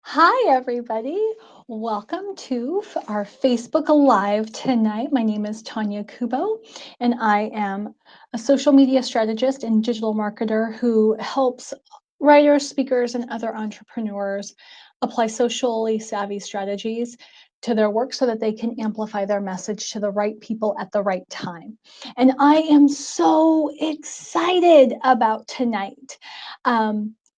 Hi, everybody. Welcome to our Facebook Live tonight. My name is Tanya Kubo, and I am a social media strategist and digital marketer who helps writers, speakers, and other entrepreneurs apply socially savvy strategies to their work so that they can amplify their message to the right people at the right time. And I am so excited about tonight.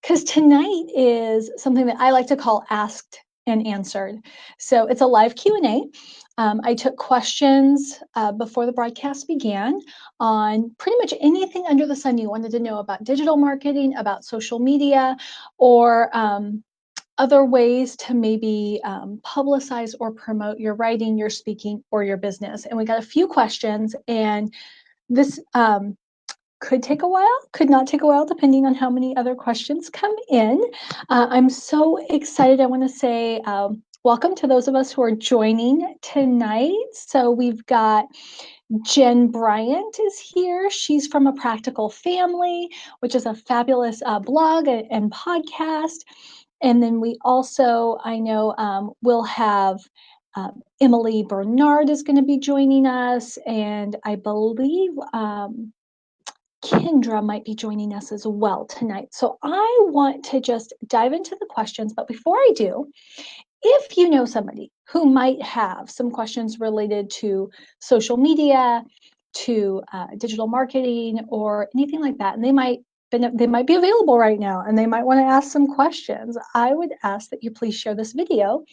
Because tonight is something that I like to call Asked and Answered. So it's a live Q&A. I took questions before the broadcast began on pretty much anything under the sun you wanted to know about digital marketing, about social media, or other ways to maybe publicize or promote your writing, your speaking, or your business. And we got a few questions, and this could take a while, could not take a while, depending on how many other questions come in. I'm so excited. I want to say welcome to those of us who are joining tonight. So we've got Jen Bryant is here. She's from A Practical Family, which is a fabulous blog and podcast. And then we also, I know, we'll have Emily Bernard is going to be joining us, and I believe Kendra might be joining us as well tonight. So I want to just dive into the questions, but before I do, if you know somebody who might have some questions related to social media, to digital marketing, or anything like that, and they might be available right now and they might want to ask some questions, I would ask that you please share this video,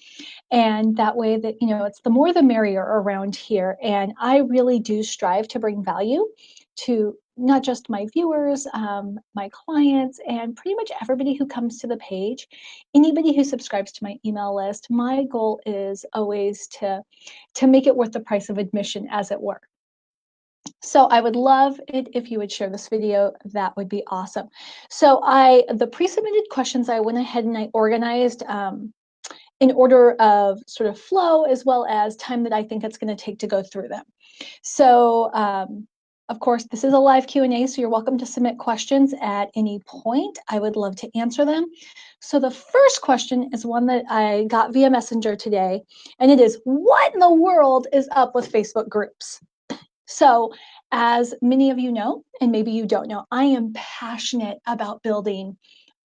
and that way that it's the more the merrier around here. And I really do strive to bring value to not just my viewers, my clients, and pretty much everybody who comes to the page, anybody who subscribes to my email list. My goal is always to make it worth the price of admission, as it were. So I would love it if you would share this video. That would be awesome. So the pre-submitted questions, I went ahead and I organized in order of sort of flow, as well as time that I think it's going to take to go through them. So of course, this is a live Q&A, so you're welcome to submit questions at any point. I would love to answer them. So the first question is one that I got via Messenger today, and it is, what in the world is up with Facebook groups? So as many of you know, and maybe you don't know, I am passionate about building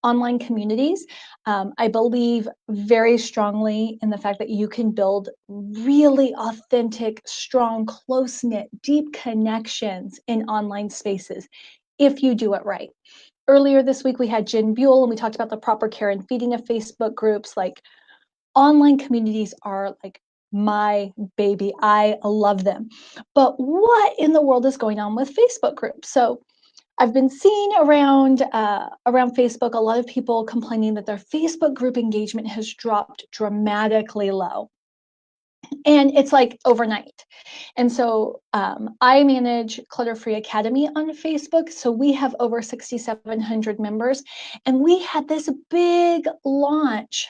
online communities. I believe very strongly in the fact that you can build really authentic, strong, close-knit, deep connections in online spaces if you do it right. Earlier this week, we had Jen Buell, and we talked about the proper care and feeding of Facebook groups. Like, online communities are like my baby. I love them. But what in the world is going on with Facebook groups? So I've been seeing around Facebook a lot of people complaining that their Facebook group engagement has dropped dramatically low. And it's like overnight. And so I manage Clutter Free Academy on Facebook. So we have over 6,700 members. And we had this big launch,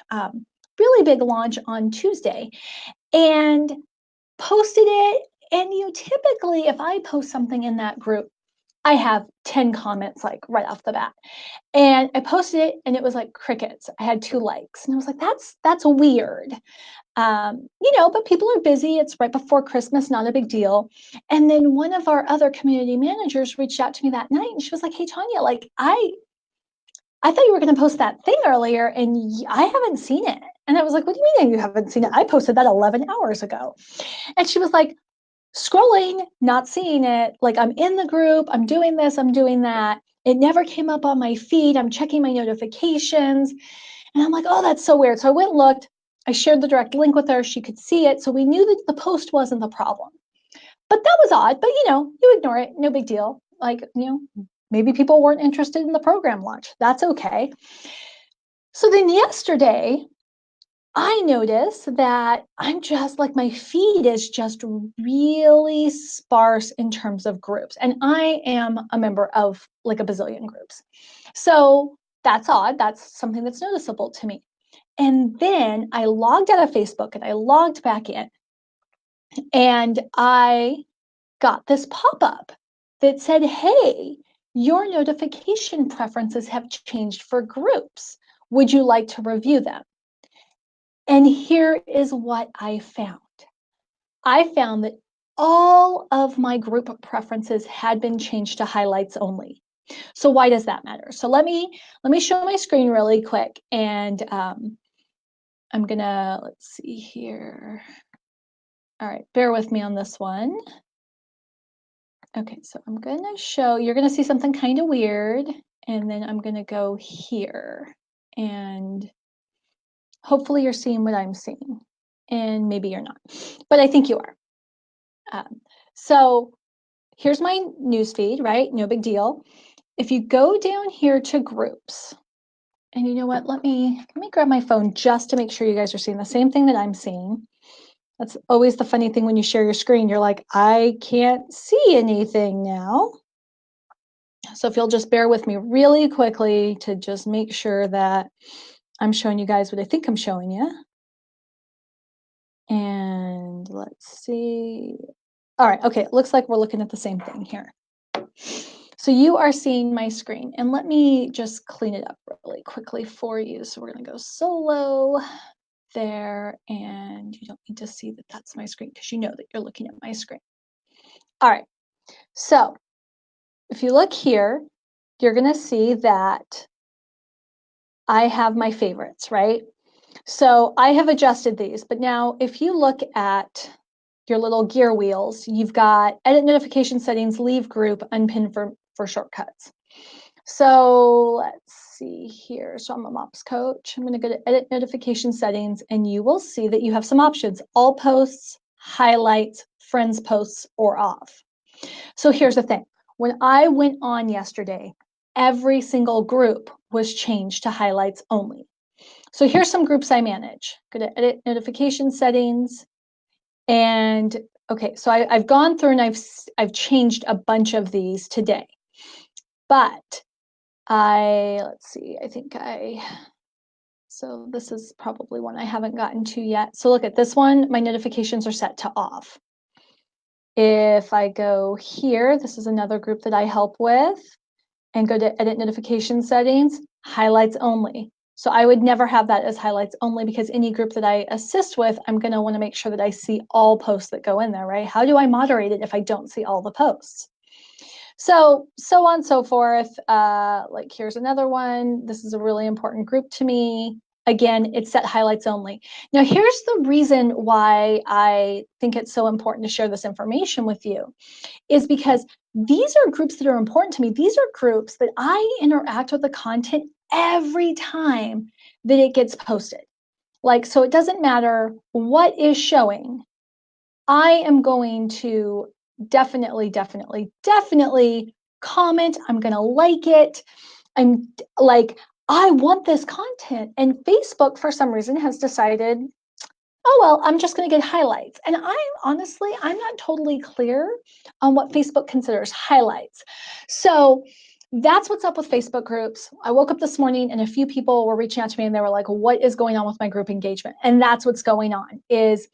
really big launch on Tuesday, and posted it. And typically, if I post something in that group, I have 10 comments like right off the bat. And I posted it and it was like crickets. I had 2 likes. And I was like, that's weird. But people are busy. It's right before Christmas, not a big deal. And then one of our other community managers reached out to me that night and she was like, hey, Tanya, like I thought you were going to post that thing earlier and I haven't seen it. And I was like, what do you mean you haven't seen it? I posted that 11 hours ago. And she was like, scrolling, not seeing it. Like, I'm in the group, I'm doing this, I'm doing that. It never came up on my feed. I'm checking my notifications. And I'm like, oh, that's so weird. So I went and looked. I shared the direct link with her. She could see it. So we knew that the post wasn't the problem. But that was odd. But, you ignore it. No big deal. Like, maybe people weren't interested in the program launch. That's okay. So then yesterday, I notice that I'm just like, my feed is just really sparse in terms of groups. And I am a member of like a bazillion groups. So that's odd. That's something that's noticeable to me. And then I logged out of Facebook and I logged back in. And I got this pop-up that said, hey, your notification preferences have changed for groups. Would you like to review them? And here is what I found. I found that all of my group preferences had been changed to highlights only. So why does that matter? So let me show my screen really quick, and I'm gonna, let's see here. All right, bear with me on this one. Okay, so I'm gonna show, you're gonna see something kind of weird, and then I'm gonna go here, and hopefully you're seeing what I'm seeing, and maybe you're not, but I think you are. So here's my newsfeed, right? No big deal. If you go down here to groups, and you know what, let me grab my phone just to make sure you guys are seeing the same thing that I'm seeing. That's always the funny thing when you share your screen. You're like, I can't see anything now. So if you'll just bear with me really quickly to just make sure that I'm showing you guys what I think I'm showing you. And let's see. All right, okay, it looks like we're looking at the same thing here. So you are seeing my screen, and let me just clean it up really quickly for you. So we're gonna go solo there, and you don't need to see that that's my screen because you know that you're looking at my screen. All right, so if you look here, you're gonna see that I have my favorites, right? So I have adjusted these, but now if you look at your little gear wheels, you've got edit notification settings, leave group, unpin for shortcuts. So let's see here. So I'm a MOPS coach. I'm going to go to edit notification settings, and you will see that you have some options: all posts, highlights, friends posts, or off. So here's the thing. When I went on yesterday, every single group was changed to highlights only. So here's some groups I manage. Go to edit notification settings, and okay, so I've gone through and I've changed a bunch of these today, but let's see, so this is probably one I haven't gotten to yet. So look at this one, my notifications are set to off. If I go here, this is another group that I help with, and go to edit notification settings, highlights only. So I would never have that as highlights only, because any group that I assist with, I'm going to want to make sure that I see all posts that go in there, right? How do I moderate it if I don't see all the posts? So on and so forth. Like here's another one. This is a really important group to me. Again, it's set highlights only. Now, here's the reason why I think it's so important to share this information with you, is because these are groups that are important to me. These are groups that I interact with the content every time that it gets posted. Like, so it doesn't matter what is showing. I am going to definitely comment. I'm going to like it. I'm like, I want this content. And Facebook, for some reason, has decided, oh, well, I'm just going to get highlights. And I'm not totally clear on what Facebook considers highlights. So that's what's up with Facebook groups. I woke up this morning and a few people were reaching out to me and they were like, what is going on with my group engagement? And that's what's going on. Is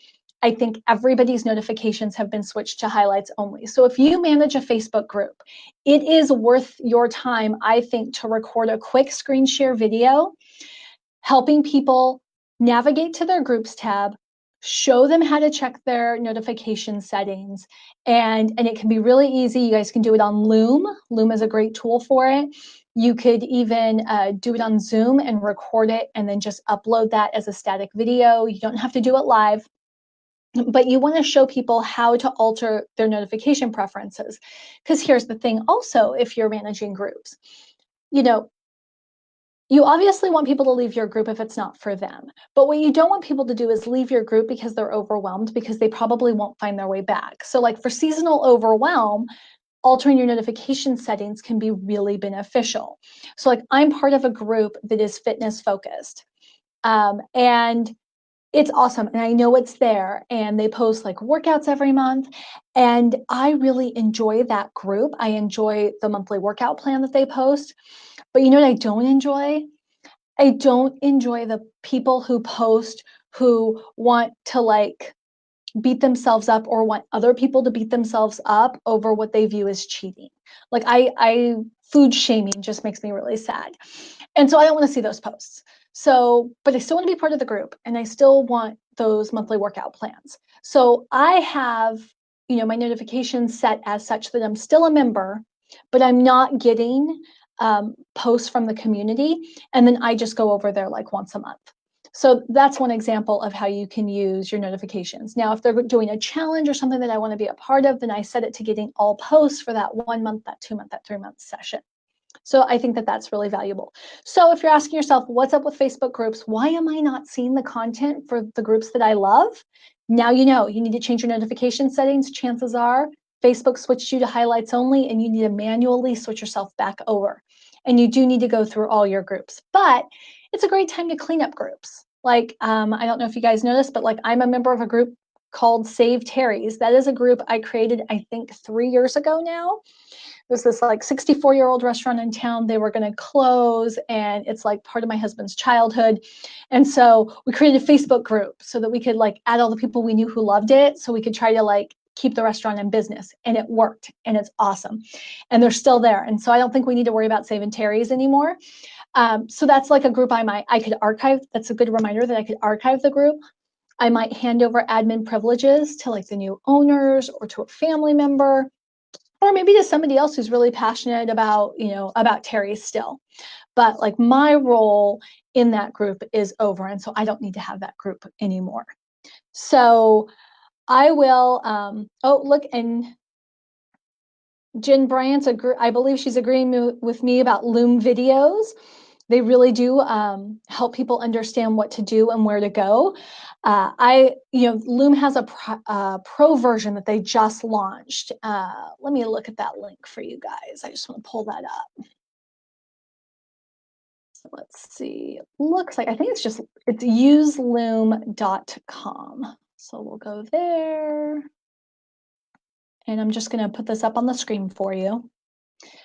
I think everybody's notifications have been switched to highlights only. So if you manage a Facebook group, it is worth your time, I think, to record a quick screen share video helping people navigate to their groups tab, show them how to check their notification settings, and it can be really easy. You guys can do it on Loom. Loom is a great tool for it. You could even do it on Zoom and record it and then just upload that as a static video. You don't have to do it live, but you want to show people how to alter their notification preferences. Because here's the thing also, if you're managing groups, you obviously want people to leave your group if it's not for them. But what you don't want people to do is leave your group because they're overwhelmed, because they probably won't find their way back. So like for seasonal overwhelm, altering your notification settings can be really beneficial. So like I'm part of a group that is fitness focused. And it's awesome. And I know it's there. And they post like workouts every month. And I really enjoy that group. I enjoy the monthly workout plan that they post. But you know what I don't enjoy? I don't enjoy the people who post who want to like beat themselves up or want other people to beat themselves up over what they view as cheating. Like I food shaming just makes me really sad. And so I don't want to see those posts. So, but I still want to be part of the group and I still want those monthly workout plans. So I have, my notifications set as such that I'm still a member, but I'm not getting posts from the community. And then I just go over there like once a month. So that's one example of how you can use your notifications. Now, if they're doing a challenge or something that I want to be a part of, then I set it to getting all posts for that 1 month, that 2 month, that 3 month session. So I think that that's really valuable. So if you're asking yourself, what's up with Facebook groups? Why am I not seeing the content for the groups that I love? Now you know you need to change your notification settings. Chances are Facebook switched you to highlights only, and you need to manually switch yourself back over. And you do need to go through all your groups, but it's a great time to clean up groups. Like, I don't know if you guys know this, but like I'm a member of a group called Save Terry's. That is a group I created, I think 3 years ago now. There's this like 64-year-old restaurant in town. They were going to close, and it's like part of my husband's childhood. And so we created a Facebook group so that we could like add all the people we knew who loved it, so we could try to like keep the restaurant in business. And it worked, and it's awesome. And they're still there. And so I don't think we need to worry about Save and Terry's anymore. So that's like a group I could archive. That's a good reminder that I could archive the group. I might hand over admin privileges to like the new owners or to a family member, or maybe to somebody else who's really passionate about, about Terry's still. But like my role in that group is over. And so I don't need to have that group anymore. So I will, oh, look, and Jen Bryant's, I believe she's agreeing with me about Loom videos. They really do help people understand what to do and where to go. Loom has a pro version that they just launched. Let me look at that link for you guys. I just want to pull that up. So let's see. It looks like, I think it's useloom.com. So we'll go there. And I'm just going to put this up on the screen for you.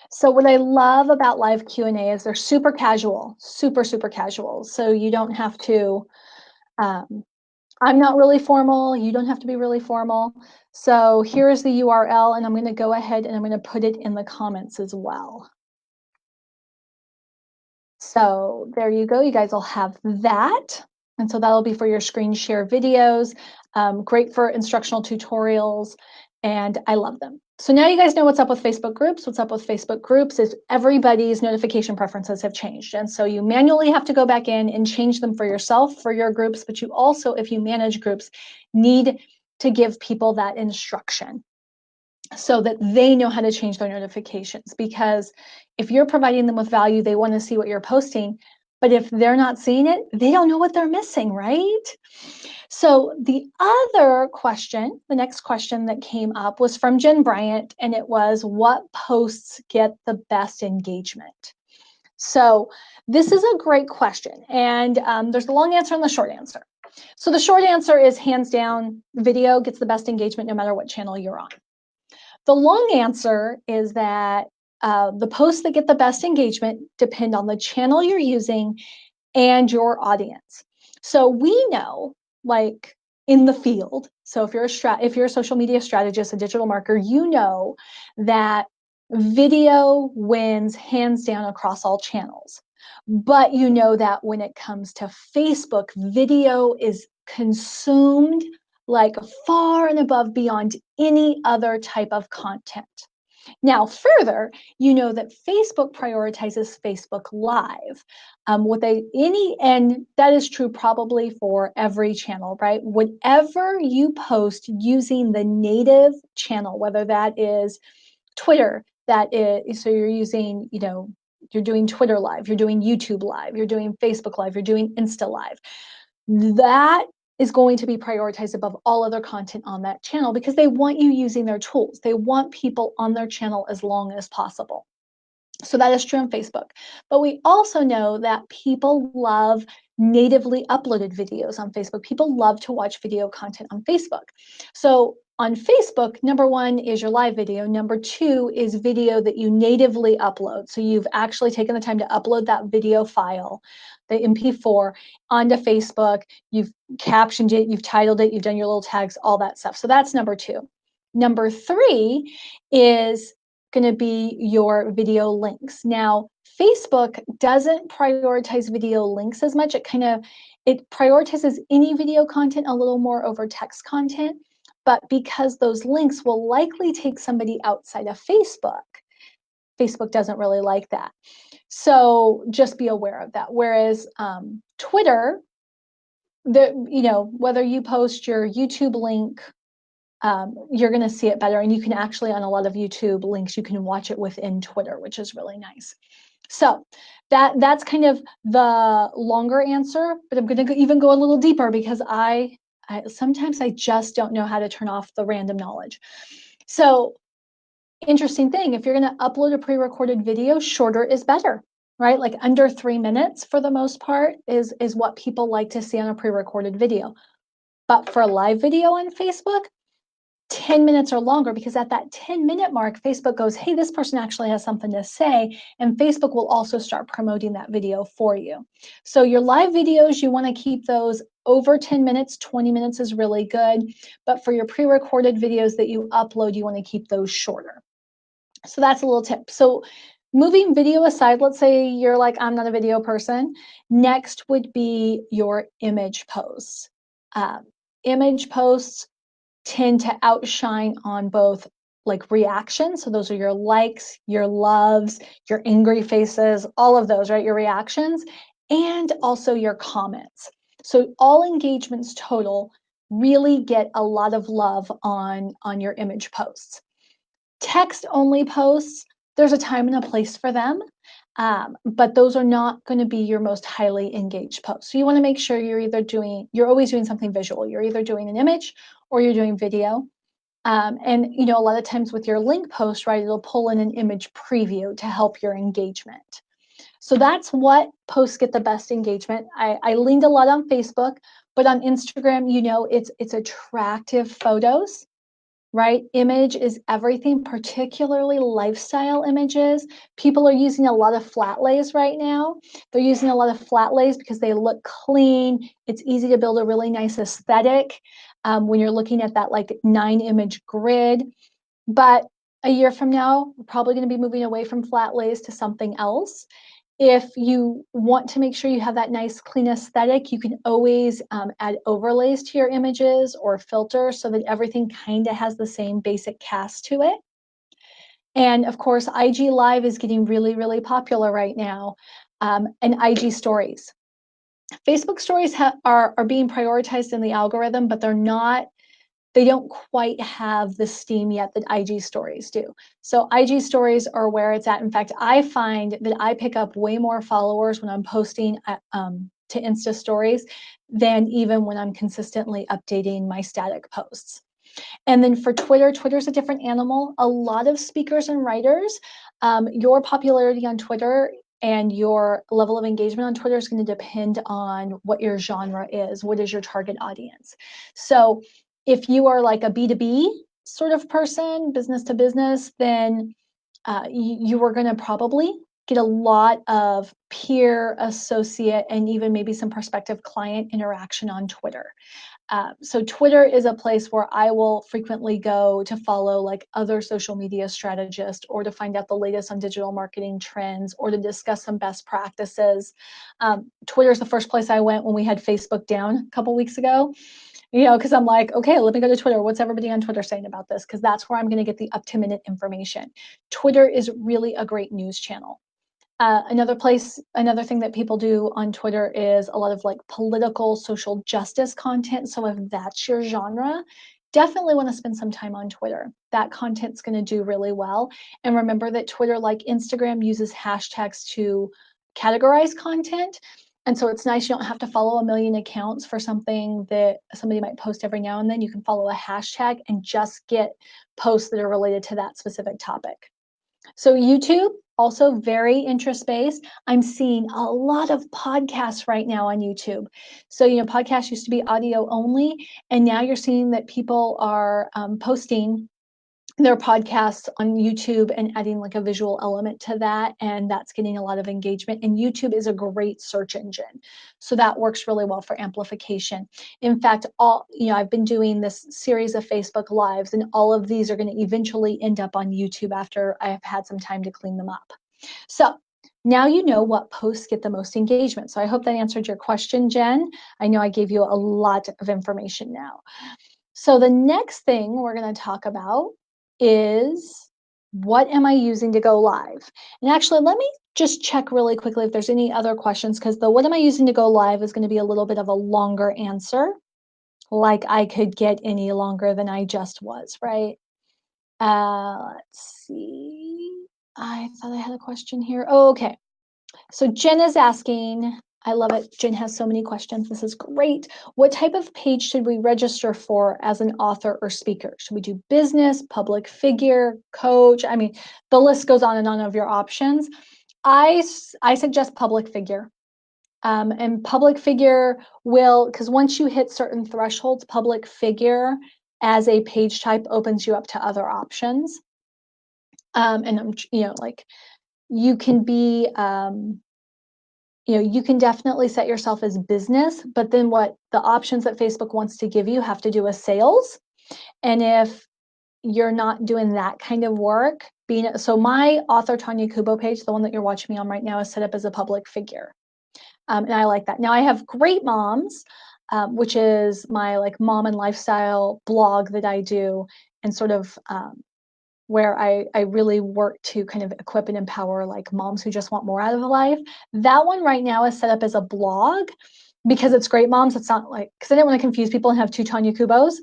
So what I love about live Q&A is they're super casual, super, super casual. So you don't have to, I'm not really formal. You don't have to be really formal. So here's the URL, and I'm going to go ahead and I'm going to put it in the comments as well. So there you go. You guys will have that. And so that'll be for your screen share videos. Great for instructional tutorials. And I love them. So now you guys know what's up with Facebook groups. What's up with Facebook groups is everybody's notification preferences have changed. And so you manually have to go back in and change them for yourself, for your groups. But you also, if you manage groups, need to give people that instruction so that they know how to change their notifications. Because if you're providing them with value, they want to see what you're posting. But if they're not seeing it, they don't know what they're missing, right? So the other question, the next question that came up was from Jen Bryant, and it was, what posts get the best engagement? So this is a great question, and there's the long answer and the short answer. So the short answer is hands down, video gets the best engagement no matter what channel you're on. The long answer is that the posts that get the best engagement depend on the channel you're using and your audience. So we know, like in the field, so if you're a social media strategist, a digital marketer, you know that video wins hands down across all channels. But you know that when it comes to Facebook, video is consumed like far and above beyond any other type of content. Now, further, you know that Facebook prioritizes Facebook Live. And that is true probably for every channel, right? Whatever you post using the native channel, whether that is Twitter, so you're using, you're doing Twitter Live, you're doing YouTube Live, you're doing Facebook Live, you're doing Insta Live. That is going to be prioritized above all other content on that channel because they want you using their tools. They want people on their channel as long as possible. So that is true on Facebook. But we also know that people love natively uploaded videos on Facebook. People love to watch video content on Facebook. So on Facebook, number one is your live video. Number two is video that you natively upload. So you've actually taken the time to upload that video file, the MP4, onto Facebook. You've captioned it, you've titled it, you've done your little tags, all that stuff. So that's number two. Number three is going to be your video links. Now, Facebook doesn't prioritize video links as much. It prioritizes any video content a little more over text content, but because those links will likely take somebody outside of Facebook, Facebook doesn't really like that. So just be aware of that. Whereas Twitter, whether you post your YouTube link, you're going to see it better. And you can actually, on a lot of YouTube links, you can watch it within Twitter, which is really nice. So that's kind of the longer answer, but I'm going to even go a little deeper because I sometimes I just don't know how to turn off the random knowledge. So interesting thing, if you're going to upload a pre-recorded video, shorter is better, right? Like under 3 minutes for the most part is what people like to see on a pre-recorded video. But for a live video on Facebook, 10 minutes or longer, because at that 10-minute mark, Facebook goes, hey, this person actually has something to say, and Facebook will also start promoting that video for you. So your live videos, you want to keep those over 10 minutes, 20 minutes is really good, but for your pre-recorded videos that you upload, you want to keep those shorter. So that's a little tip. So moving video aside, let's say you're like, I'm not a video person. Next would be your image posts. Image posts tend to outshine on both like reactions. So those are your likes, your loves, your angry faces, all of those, right? Your reactions, and also your comments. So all engagements total really get a lot of love on your image posts. Text only posts, there's a time and a place for them, but those are not going to be your most highly engaged posts. So you want to make sure you're always doing something visual. You're either doing an image or you're doing video. And a lot of times with your link post, right, it'll pull in an image preview to help your engagement. So that's what posts get the best engagement. I leaned a lot on Facebook, but on Instagram, it's attractive photos. Right? Image is everything, particularly lifestyle images. People are using a lot of flat lays right now. They're using a lot of flat lays because they look clean. It's easy to build a really nice aesthetic when you're looking at that like 9-image grid. But a year from now, we're probably going to be moving away from flat lays to something else. If you want to make sure you have that nice clean aesthetic, you can always add overlays to your images or filters so that everything kind of has the same basic cast to it. And of course, IG Live is getting really, really popular right now, and IG Stories. Facebook Stories are being prioritized in the algorithm, but they don't quite have the steam yet that IG Stories do. So IG Stories are where it's at. In fact, I find that I pick up way more followers when I'm posting to Insta Stories than even when I'm consistently updating my static posts. And then for Twitter, Twitter's a different animal. A lot of speakers and writers, your popularity on Twitter and your level of engagement on Twitter is going to depend on what your genre is. What is your target audience? So if you are like a B2B sort of person, business to business, then you are going to probably get a lot of peer, associate, and even maybe some prospective client interaction on Twitter. So Twitter is a place where I will frequently go to follow like other social media strategists or to find out the latest on digital marketing trends or to discuss some best practices. Twitter is the first place I went when we had Facebook down a couple weeks ago. Because I'm like, okay, let me go to Twitter. What's everybody on Twitter saying about this? Because that's where I'm going to get the up-to-minute information. Twitter is really a great news channel. Another thing that people do on Twitter is a lot of like political, social justice content. So if that's your genre, definitely want to spend some time on Twitter. That content's going to do really well. And remember that Twitter, like Instagram, uses hashtags to categorize content. And so it's nice you don't have to follow a million accounts for something that somebody might post every now and then. You can follow a hashtag and just get posts that are related to that specific topic. So YouTube, also very interest-based. I'm seeing a lot of podcasts right now on YouTube. So, podcasts used to be audio only, and now you're seeing that people are posting their podcasts on YouTube and adding like a visual element to that. And that's getting a lot of engagement. And YouTube is a great search engine. So that works really well for amplification. In fact, I've been doing this series of Facebook Lives, and all of these are going to eventually end up on YouTube after I have had some time to clean them up. So now you know what posts get the most engagement. So I hope that answered your question, Jen. I know I gave you a lot of information now. So the next thing we're going to talk about is, what am I using to go live? And actually, let me just check really quickly if there's any other questions, because the what am I using to go live is going to be a little bit of a longer answer. Like I could get any longer than I just was, right? Let's see. I thought I had a question here. Oh, okay. So Jen is asking, I love it. Jen has so many questions. This is great. What type of page should we register for as an author or speaker? Should we do business, public figure, coach? I mean, the list goes on and on of your options. I suggest public figure. And public figure will, because once you hit certain thresholds, public figure as a page type opens you up to other options. And like you can be, you can definitely set yourself as business, but then what the options that Facebook wants to give you have to do with sales. And if you're not doing that kind of work, so my author Tanya Kubo page, the one that you're watching me on right now, is set up as a public figure. And I like that. Now I have Great Moms, which is my like mom and lifestyle blog that I do, and sort of where I really work to kind of equip and empower like moms who just want more out of life. That one right now is set up as a blog because it's Great Moms. It's not like, because I didn't want to confuse people and have two Tanya Kubos.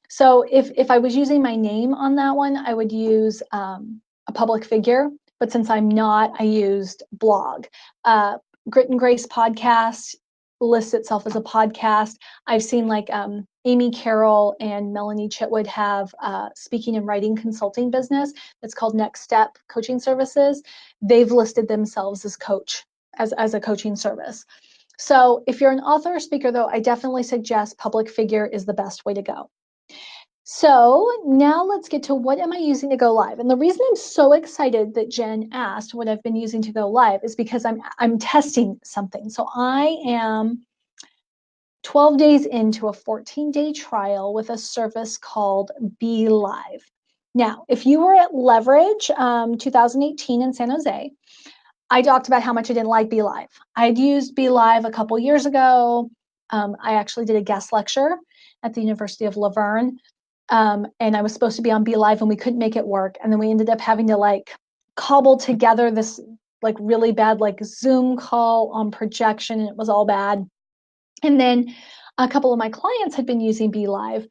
So if I was using my name on that one, I would use a public figure. But since I'm not, I used blog. Grit and Grace podcast lists itself as a podcast. I've seen like Amy Carroll and Melanie Chitwood have speaking and writing consulting business that's called Next Step Coaching Services. They've listed themselves as coach, as a coaching service. So if you're an author or speaker, though, I definitely suggest public figure is the best way to go. So now let's get to, what am I using to go live? And the reason I'm so excited that Jen asked what I've been using to go live is because I'm testing something. So I am 12 days into a 14-day trial with a service called BeLive. Now, if you were at Leverage 2018 in San Jose, I talked about how much I didn't like BeLive. I'd used BeLive a couple years ago. I actually did a guest lecture at the University of La Verne. And I was supposed to be on BeLive and we couldn't make it work. And then we ended up having to like cobble together this like really bad like Zoom call on projection, and it was all bad. And then a couple of my clients had been using BeLive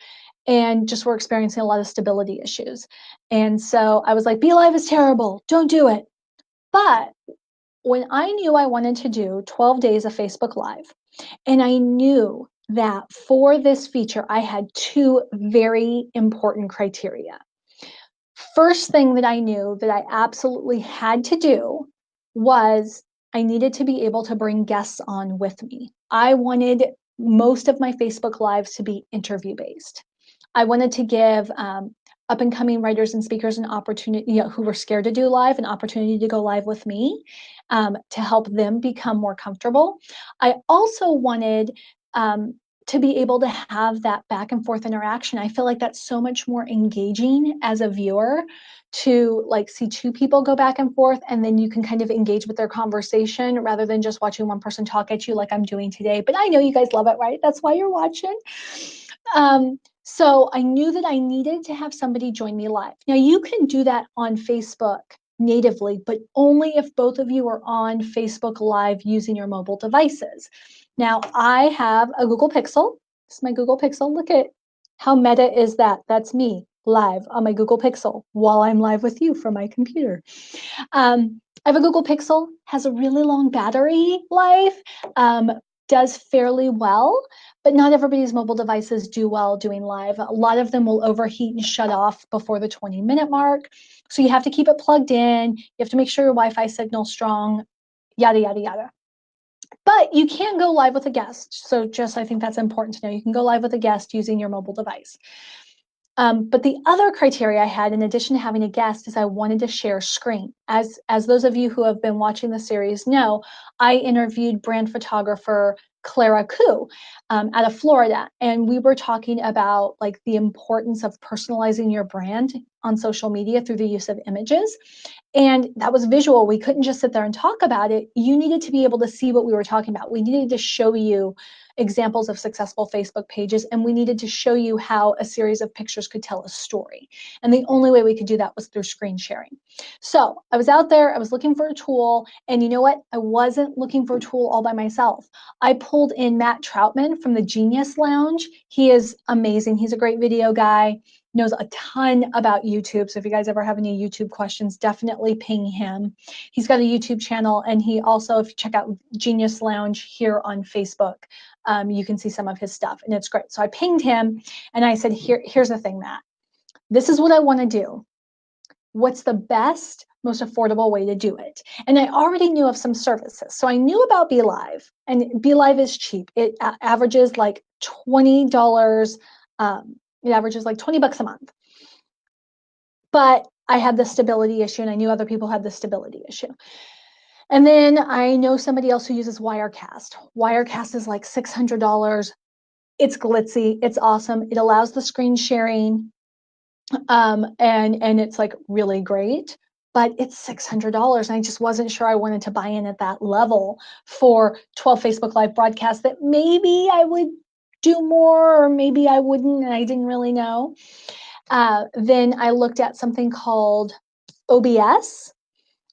and just were experiencing a lot of stability issues. And so I was like, BeLive is terrible, don't do it. But when I knew I wanted to do 12 days of Facebook Live, and I knew that for this feature, I had two very important criteria. First thing that I knew that I absolutely had to do was I needed to be able to bring guests on with me. I wanted most of my Facebook Lives to be interview-based. I wanted to give up-and-coming writers and speakers an opportunity, who were scared to do live, an opportunity to go live with me, to help them become more comfortable. I also wanted to be able to have that back and forth interaction. I feel like that's so much more engaging as a viewer to like see two people go back and forth, and then you can kind of engage with their conversation rather than just watching one person talk at you like I'm doing today. But I know you guys love it, right? That's why you're watching. So I knew that I needed to have somebody join me live. Now you can do that on Facebook natively, but only if both of you are on Facebook Live using your mobile devices. Now I have a Google Pixel. This is my Google Pixel. Look at how meta is that. That's me live on my Google Pixel while I'm live with you from my computer. I have a Google Pixel, has a really long battery life, does fairly well, but not everybody's mobile devices do well doing live. A lot of them will overheat and shut off before the 20-minute mark. So you have to keep it plugged in. You have to make sure your Wi-Fi signal's strong, yada, yada, yada. But you can go live with a guest. So I think that's important to know. You can go live with a guest using your mobile device. But the other criteria I had, in addition to having a guest, is I wanted to share screen. As those of you who have been watching the series know, I interviewed brand photographer Clara Koo out of Florida, and we were talking about like the importance of personalizing your brand on social media through the use of images. And that was visual. We couldn't just sit there and talk about it. You needed to be able to see what we were talking about. We needed to show you examples of successful Facebook pages, and we needed to show you how a series of pictures could tell a story. And the only way we could do that was through screen sharing. So I was out there, I was looking for a tool, and you know what? I wasn't looking for a tool all by myself. I pulled in Matt Troutman from the Genius Lounge. He is amazing. He's a great video guy, knows a ton about YouTube. So if you guys ever have any YouTube questions, definitely ping him. He's got a YouTube channel, and he also, if you check out Genius Lounge here on Facebook, you can see some of his stuff, and it's great. So I pinged him, and I said, here's the thing, Matt. This is what I want to do. What's the best, most affordable way to do it? And I already knew of some services. So I knew about BeLive, and BeLive is cheap. It averages like $20. It averages like $20 a month. But I had the stability issue, and I knew other people had the stability issue. And then I know somebody else who uses Wirecast. Wirecast is like $600. It's glitzy. It's awesome. It allows the screen sharing, and it's like really great. But it's $600, and I just wasn't sure I wanted to buy in at that level for 12 Facebook Live broadcasts that maybe I would do more or maybe I wouldn't, and I didn't really know. Then I looked at something called OBS,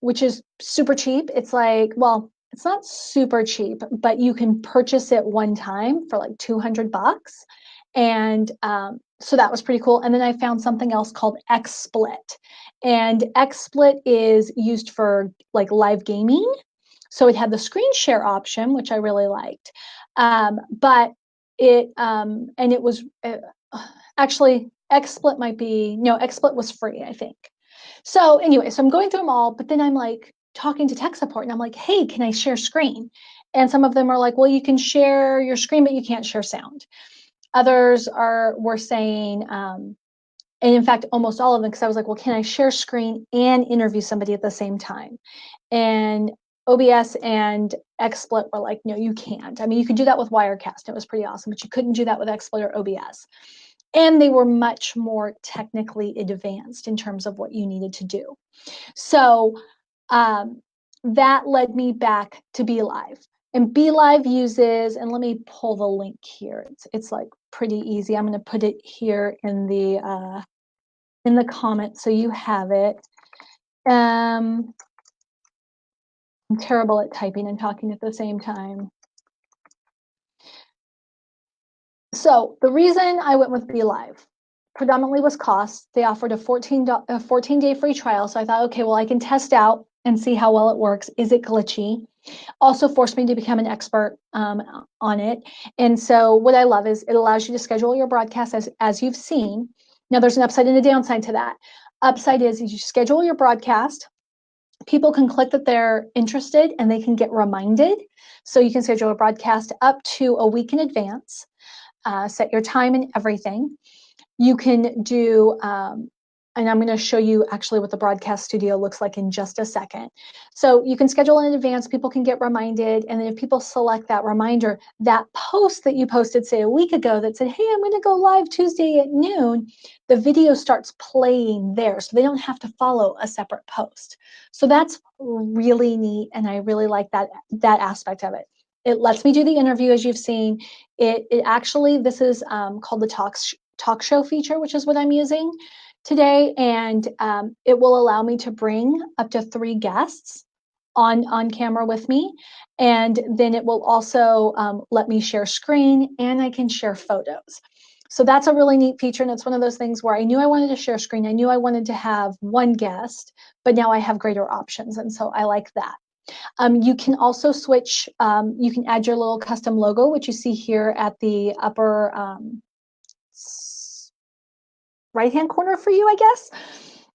which is super cheap. It's like, well, it's not super cheap, but you can purchase it one time for like $200. And so that was pretty cool. And then I found something else called XSplit. And XSplit is used for like live gaming. So it had the screen share option, which I really liked. But it, and it was actually, XSplit was free, I think. So anyway, so I'm going through them all, but then I'm like talking to tech support, and I'm like, hey, can I share screen? And some of them are like, well, you can share your screen, but you can't share sound. Others were saying, and in fact, almost all of them, because I was like, well, can I share screen and interview somebody at the same time? And OBS and XSplit were like, no, you can't. I mean, you could do that with Wirecast. It was pretty awesome, but you couldn't do that with XSplit or OBS. And they were much more technically advanced in terms of what you needed to do. So that led me back to BeLive. And BeLive uses, and let me pull the link here. It's like pretty easy. I'm going to put it here in the comments so you have it. I'm terrible at typing and talking at the same time. So the reason I went with BeLive predominantly was cost. They offered a 14-day free trial. So I thought, okay, well, I can test out and see how well it works. Is it glitchy? Also forced me to become an expert on it. And so what I love is it allows you to schedule your broadcast as you've seen. Now there's an upside and a downside to that. Upside is you schedule your broadcast. People can click that they're interested and they can get reminded. So you can schedule a broadcast up to a week in advance, set your time and everything. You can do, and I'm going to show you actually what the broadcast studio looks like in just a second. So you can schedule in advance, people can get reminded, and then if people select that reminder, that post that you posted, say a week ago that said, hey, I'm going to go live Tuesday at noon, the video starts playing there, so they don't have to follow a separate post. So that's really neat, and I really like that aspect of it. It lets me do the interview, as you've seen. It actually, this is called the talk show feature, which is what I'm using today, and it will allow me to bring up to 3 guests on camera with me, and then it will also let me share screen, and I can share photos. So that's a really neat feature, and it's one of those things where I knew I wanted to share screen, I knew I wanted to have 1 guest, but now I have greater options, and so I like that. You can also switch, you can add your little custom logo, which you see here at the upper right-hand corner for you, I guess.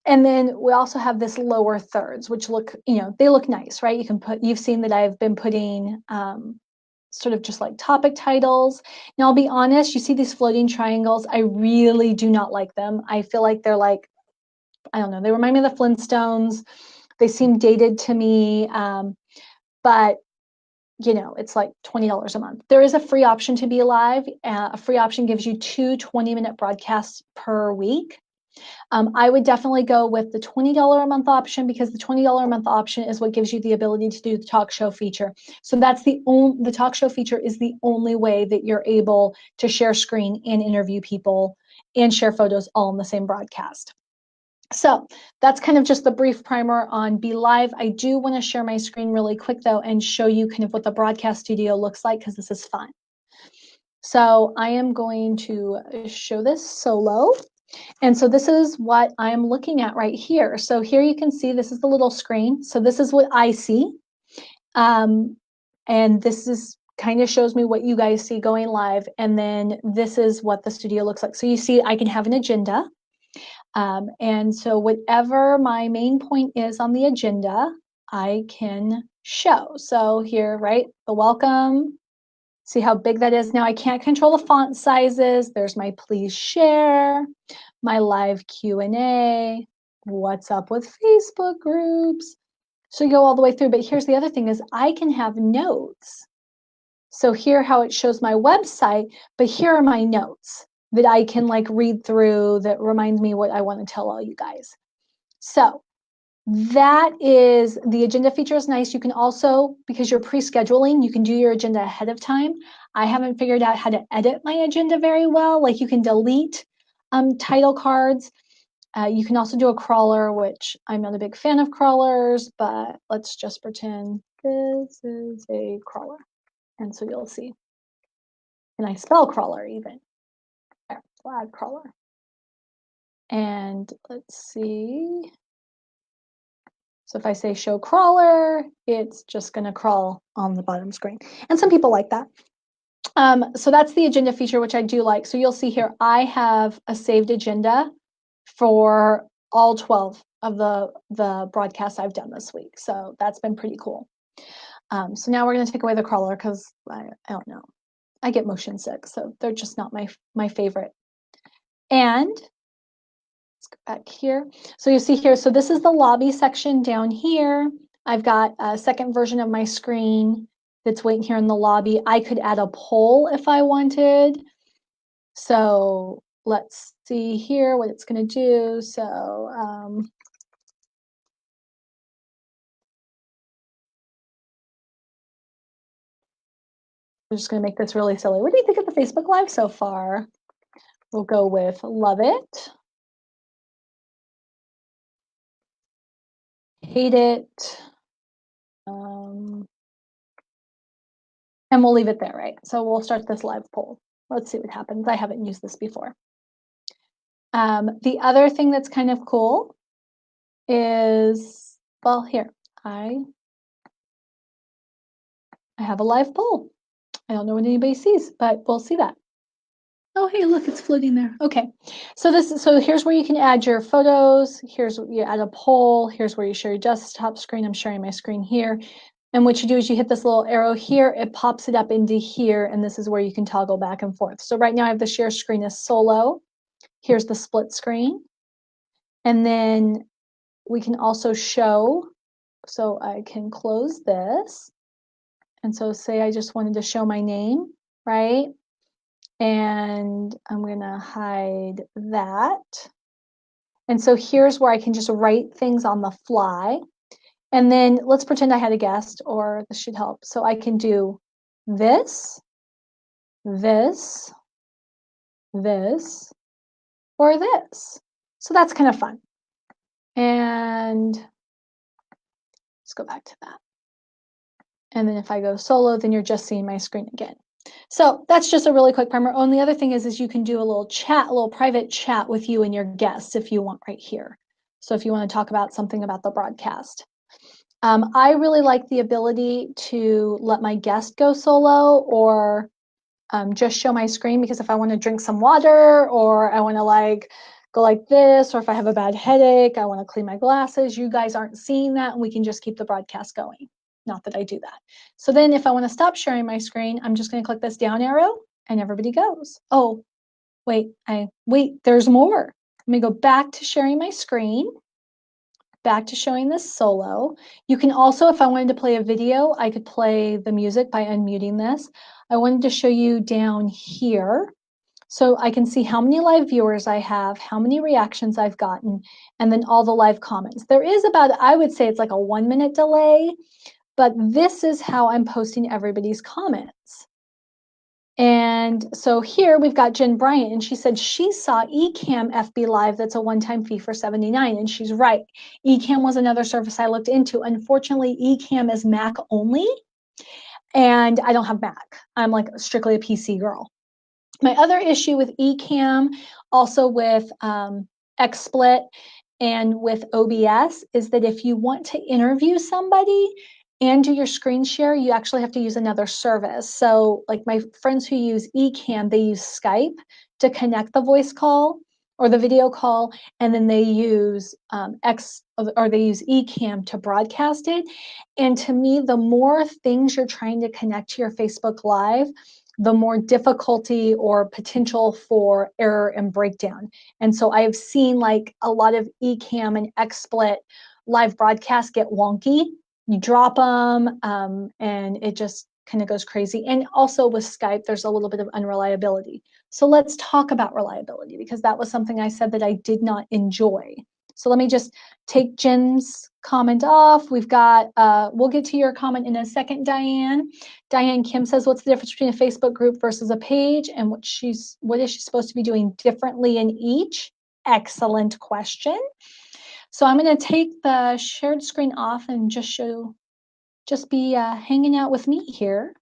And then we also have this lower thirds, which look, they look nice, right? You've seen that I've been putting sort of just like topic titles. Now, I'll be honest, you see these floating triangles. I really do not like them. I feel like they're like, I don't know, they remind me of the Flintstones. They seem dated to me, but it's like $20 a month. There is a free option to be live. A free option gives you 2 20-minute broadcasts per week. I would definitely go with the $20 a month option, because the $20 a month option is what gives you the ability to do the talk show feature. So that's the talk show feature is the only way that you're able to share screen and interview people and share photos all in the same broadcast. So that's kind of just the brief primer on Be Live. I do want to share my screen really quick though and show you kind of what the broadcast studio looks like, because this is fun. So I am going to show this solo. And so this is what I'm looking at right here. So here you can see this is the little screen. So this is what I see. And this is kind of shows me what you guys see going live. And then this is what the studio looks like. So you see I can have an agenda. And so whatever my main point is on the agenda, I can show. So here, right, the welcome. See how big that is? Now I can't control the font sizes. There's my please share, my live Q&A, what's up with Facebook groups. So you go all the way through. But here's the other thing is I can have notes. So here how it shows my website, but here are my notes that I can like read through that reminds me what I want to tell all you guys. So that is the agenda feature is nice. You can also, because you're pre-scheduling, you can do your agenda ahead of time. I haven't figured out how to edit my agenda very well. Like you can delete title cards. You can also do a crawler, which I'm not a big fan of crawlers, but let's just pretend this is a crawler. And so you'll see. And I spell crawler even. There, flag crawler. And let's see. So if I say show crawler, it's just going to crawl on the bottom screen. And some people like that. So that's the agenda feature, which I do like. So you'll see here, I have a saved agenda for all 12 of the broadcasts I've done this week. So that's been pretty cool. So now we're going to take away the crawler because I don't know. I get motion sick, so they're just not my favorite. And let's go back here. So you see here, so this is the lobby section down here. I've got a second version of my screen that's waiting here in the lobby. I could add a poll if I wanted. So let's see here what it's going to do. So I'm just going to make this really silly. What do you think of the Facebook Live so far? We'll go with love it, hate it, and we'll leave it there, right? So we'll start this live poll. Let's see what happens. I haven't used this before. The other thing that's kind of cool is, well, here, I have a live poll. I don't know what anybody sees, but we'll see that. Oh, hey, look, it's floating there. Okay, so here's where you can add your photos. Here's where you add a poll. Here's where you share your desktop screen. I'm sharing my screen here. And what you do is you hit this little arrow here, it pops it up into here, and this is where you can toggle back and forth. So right now I have the share screen as solo. Here's the split screen. And then we can also show, so I can close this. And so say I just wanted to show my name, right? And I'm gonna hide that. And so here's where I can just write things on the fly. And then let's pretend I had a guest, or this should help. So I can do this, this, this, or this. So that's kind of fun. And let's go back to that. And then if I go solo, then you're just seeing my screen again. So that's just a really quick primer. Oh, and the other thing is you can do a little chat, a little private chat with you and your guests if you want right here. So if you want to talk about something about the broadcast. I really like the ability to let my guest go solo or just show my screen, because if I want to drink some water or I want to like go like this, or if I have a bad headache, I want to clean my glasses, you guys aren't seeing that, and we can just keep the broadcast going. Not that I do that. So then if I want to stop sharing my screen, I'm just going to click this down arrow and everybody goes. Oh, wait, there's more. Let me go back to sharing my screen, back to showing this solo. You can also, if I wanted to play a video, I could play the music by unmuting this. I wanted to show you down here, so I can see how many live viewers I have, how many reactions I've gotten, and then all the live comments. There is about, I would say it's like a 1 minute delay, but this is how I'm posting everybody's comments. And so here we've got Jen Bryant, and she said she saw Ecamm FB Live. That's a one-time fee for $79, and she's right. Ecamm was another service I looked into. Unfortunately, Ecamm is Mac only, and I don't have Mac. I'm like strictly a PC girl. My other issue with Ecamm, also with XSplit and with OBS, is that if you want to interview somebody and do your screen share, you actually have to use another service. So like my friends who use Ecamm, they use Skype to connect the voice call or the video call, and then they use they use Ecamm to broadcast it. And to me, the more things you're trying to connect to your Facebook Live, the more difficulty or potential for error and breakdown. And so I've seen like a lot of Ecamm and XSplit live broadcasts get wonky. You drop them and it just kind of goes crazy. And also with Skype, there's a little bit of unreliability. So let's talk about reliability, because that was something I said that I did not enjoy. So let me just take Jen's comment off. We've got, we'll get to your comment in a second, Diane. Diane Kim says, what's the difference between a Facebook group versus a page, and what is she supposed to be doing differently in each? Excellent question. So I'm going to take the shared screen off and just be hanging out with me here.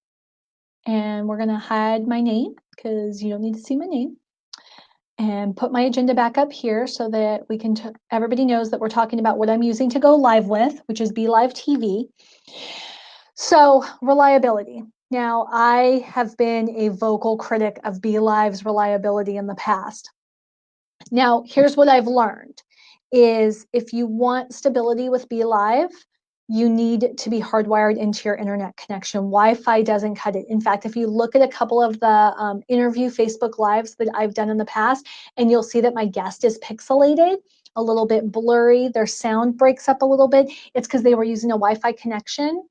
And we're going to hide my name because you don't need to see my name. And put my agenda back up here so that we can, everybody knows that we're talking about what I'm using to go live with, which is BeLive TV. So reliability. Now, I have been a vocal critic of BeLive's reliability in the past. Now, here's what I've learned is if you want stability with BeLive, you need to be hardwired into your internet connection. Wi-Fi doesn't cut it. In fact, if you look at a couple of the interview Facebook Lives that I've done in the past, and you'll see that my guest is pixelated, a little bit blurry, their sound breaks up a little bit, it's because they were using a Wi-Fi connection.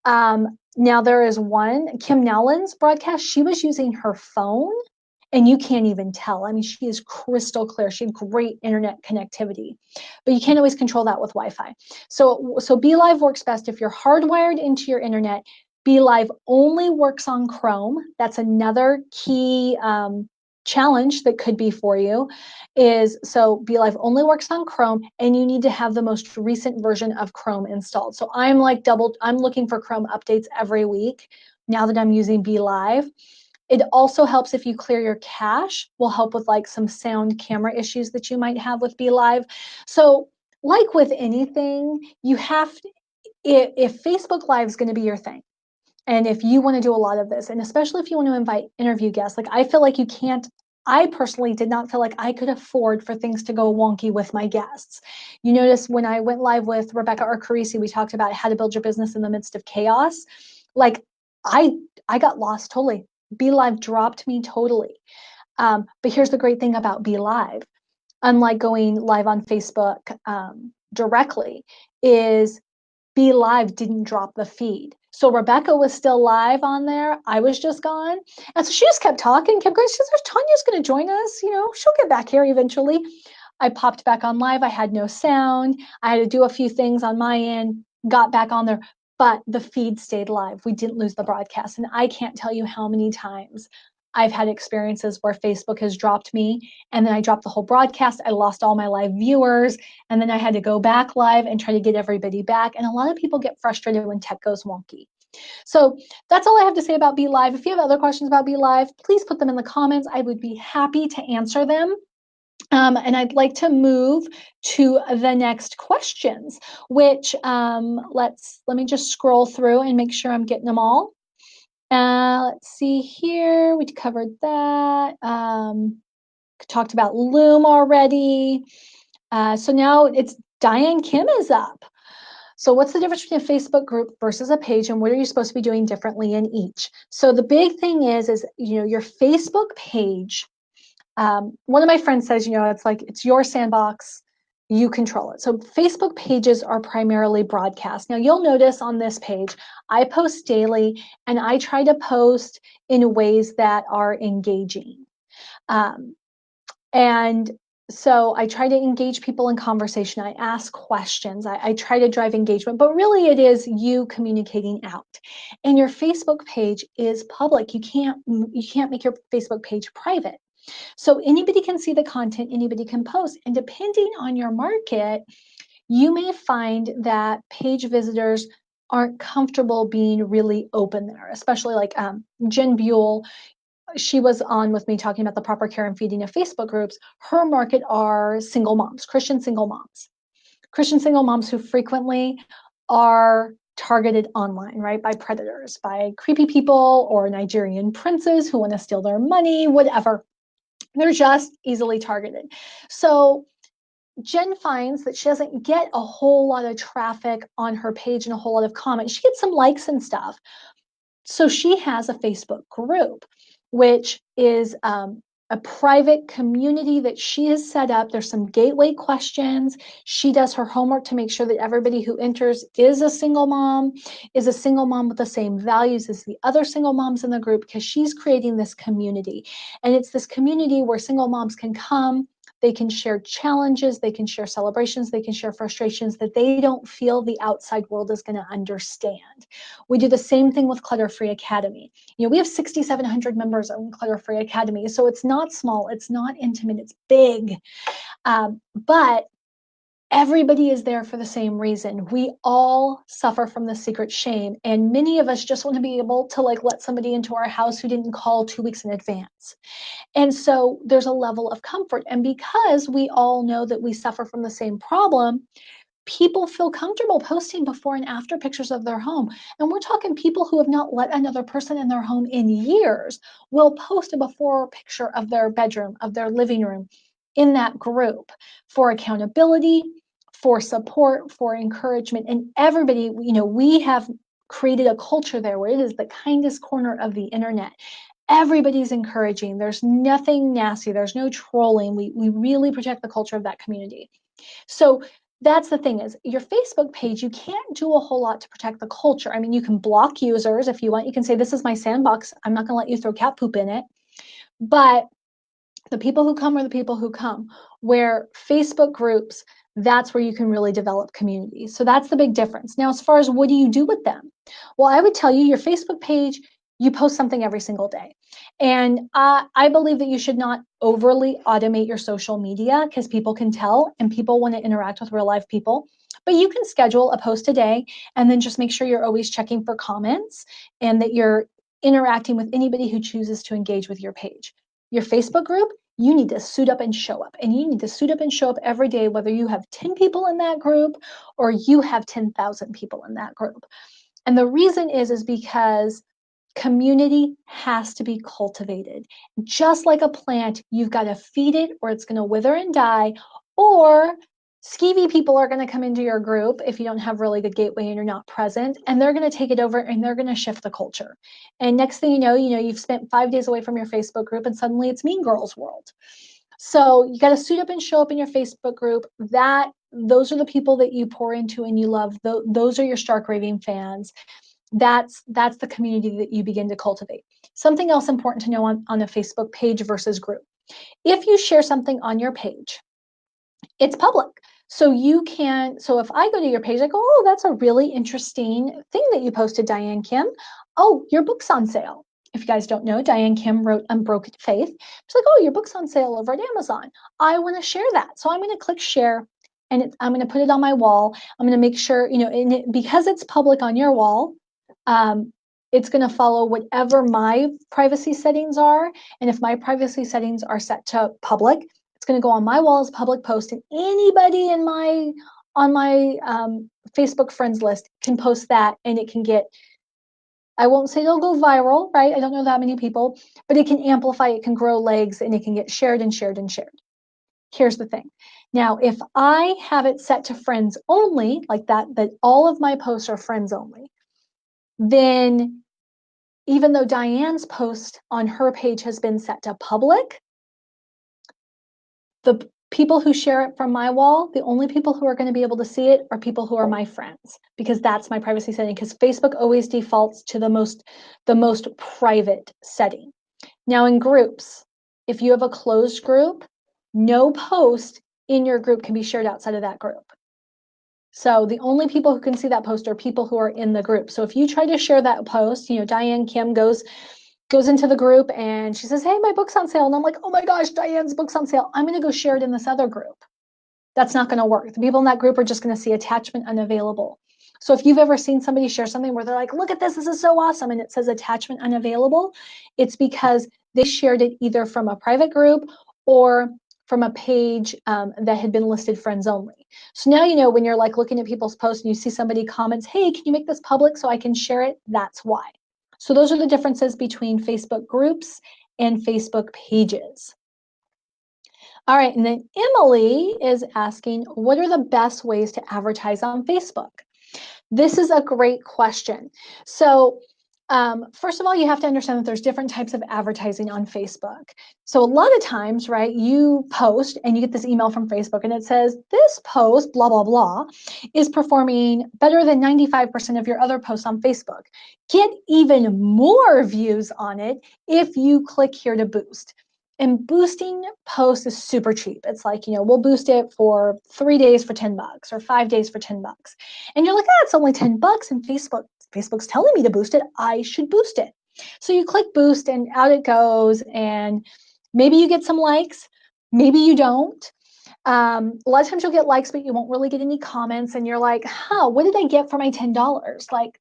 Now there is one, Kim Nowlan's broadcast, she was using her phone, and you can't even tell. I mean, she is crystal clear. She had great internet connectivity, but you can't always control that with Wi-Fi. So BeLive works best if you're hardwired into your internet. BeLive only works on Chrome. That's another key challenge that could be for you is, so BeLive only works on Chrome, and you need to have the most recent version of Chrome installed. So I'm looking for Chrome updates every week now that I'm using BeLive. It also helps if you clear your cache, will help with like some sound camera issues that you might have with BeLive. So like with anything, you have, if Facebook Live is going to be your thing, and if you want to do a lot of this, and especially if you want to invite interview guests, like I feel like you can't, I personally did not feel like I could afford for things to go wonky with my guests. You notice when I went live with Rebecca Arcarisi, we talked about how to build your business in the midst of chaos. Like I got lost totally. BeLive dropped me totally. But here's the great thing about BeLive, unlike going live on Facebook directly, is BeLive didn't drop the feed. So Rebecca was still live on there. I was just gone. And so she just kept talking, kept going. She says, Tanya's going to join us. You know, she'll get back here eventually. I popped back on live. I had no sound. I had to do a few things on my end, got back on there, but the feed stayed live. We didn't lose the broadcast. And I can't tell you how many times I've had experiences where Facebook has dropped me, and then I dropped the whole broadcast. I lost all my live viewers, and then I had to go back live and try to get everybody back. And a lot of people get frustrated when tech goes wonky. So that's all I have to say about BeLive. If you have other questions about BeLive, please put them in the comments. I would be happy to answer them. And I'd like to move to the next questions, which let me just scroll through and make sure I'm getting them all. Let's see here. We covered that. Talked about Loom already. So now it's Diane Kim is up. So what's the difference between a Facebook group versus a page, and what are you supposed to be doing differently in each? So the big thing is your Facebook page. One of my friends says, it's like, it's your sandbox, you control it. So Facebook pages are primarily broadcast. Now you'll notice on this page, I post daily, and I try to post in ways that are engaging. And so I try to engage people in conversation. I ask questions. I try to drive engagement, but really it is you communicating out. And your Facebook page is public. You can't make your Facebook page private. So anybody can see the content, anybody can post. And depending on your market, you may find that page visitors aren't comfortable being really open there, especially like Jen Buell. She was on with me talking about the proper care and feeding of Facebook groups. Her market are single moms, Christian single moms who frequently are targeted online, right? By predators, by creepy people or Nigerian princes who want to steal their money, whatever. They're just easily targeted. So Jen finds that she doesn't get a whole lot of traffic on her page and a whole lot of comments. She gets some likes and stuff. So she has a Facebook group, which is a private community that she has set up. There's some gateway questions. She does her homework to make sure that everybody who enters is a single mom with the same values as the other single moms in the group, because she's creating this community. And it's this community where single moms can come. They can share challenges, they can share celebrations, they can share frustrations that they don't feel the outside world is going to understand. We do the same thing with Clutter Free Academy. We have 6,700 members in Clutter Free Academy, so it's not small, it's not intimate, it's big. But everybody is there for the same reason. We all suffer from the secret shame, and many of us just want to be able to let somebody into our house who didn't call 2 weeks in advance. And so there's a level of comfort. And because we all know that we suffer from the same problem, people feel comfortable posting before and after pictures of their home. And we're talking people who have not let another person in their home in years will post a before picture of their bedroom, of their living room in that group for accountability, for support, for encouragement. And everybody, we have created a culture there where it is the kindest corner of the internet. Everybody's encouraging. There's nothing nasty. There's no trolling. We really protect the culture of that community. So that's the thing, is your Facebook page, you can't do a whole lot to protect the culture. I mean, you can block users if you want. You can say, this is my sandbox. I'm not going to let you throw cat poop in it. But the people who come are the people who come. Where Facebook groups, that's where you can really develop communities. So that's the big difference. Now, as far as what do you do with them? Well, I would tell you, your Facebook page, you post something every single day. And I believe that you should not overly automate your social media, because people can tell and people want to interact with real life people. But you can schedule a post a day and then just make sure you're always checking for comments and that you're interacting with anybody who chooses to engage with your page. Your Facebook group, you need to suit up and show up. And you need to suit up and show up every day, whether you have 10 people in that group or you have 10,000 people in that group. And the reason is because community has to be cultivated. Just like a plant, you've got to feed it or it's going to wither and die, or skeevy people are going to come into your group if you don't have really good gateway and you're not present, and they're going to take it over and they're going to shift the culture. And next thing you know, you've spent 5 days away from your Facebook group and suddenly it's Mean Girls world. So you got to suit up and show up in your Facebook group. Those are the people that you pour into and you love. Those are your stark raving fans. That's the community that you begin to cultivate. Something else important to know on a Facebook page versus group. If you share something on your page, it's public. So if I go to your page, I go, oh, that's a really interesting thing that you posted, Diane Kim. Oh, your book's on sale. If you guys don't know, Diane Kim wrote Unbroken Faith. She's like, oh, your book's on sale over at Amazon. I want to share that. So I'm going to click share and I'm going to put it on my wall. I'm going to make sure, because it's public on your wall, it's going to follow whatever my privacy settings are. And if my privacy settings are set to public, it's going to go on my wall as public post, and anybody on my Facebook friends list can post that, and it can get, I won't say it'll go viral, right? I don't know that many people, but it can amplify, it can grow legs, and it can get shared and shared and shared. Here's the thing. Now, if I have it set to friends only, like that all of my posts are friends only, then even though Diane's post on her page has been set to public, the people who share it from my wall, the only people who are going to be able to see it are people who are my friends, because that's my privacy setting, because Facebook always defaults to the most private setting. Now in groups, if you have a closed group, no post in your group can be shared outside of that group. So the only people who can see that post are people who are in the group. So if you try to share that post, Diane Kim goes into the group and she says, hey, my book's on sale. And I'm like, oh my gosh, Diane's book's on sale. I'm going to go share it in this other group. That's not going to work. The people in that group are just going to see attachment unavailable. So if you've ever seen somebody share something where they're like, look at this is so awesome, and it says attachment unavailable, it's because they shared it either from a private group or from a page that had been listed friends only. So now when you're like looking at people's posts and you see somebody comments, hey, can you make this public so I can share it? That's why. So those are the differences between Facebook groups and Facebook pages. All right, and then Emily is asking, what are the best ways to advertise on Facebook? This is a great question. So first of all, you have to understand that there's different types of advertising on Facebook. So a lot of times, right, you post and you get this email from Facebook and it says, this post, blah, blah, blah, is performing better than 95% of your other posts on Facebook. Get even more views on it if you click here to boost. And boosting posts is super cheap. It's like, we'll boost it for 3 days for $10 or 5 days for $10. And you're like, it's only $10 and Facebook's telling me to boost it. I should boost it. So you click boost and out it goes. And maybe you get some likes, maybe you don't. A lot of times you'll get likes, but you won't really get any comments. And you're like, what did I get for my $10? Like,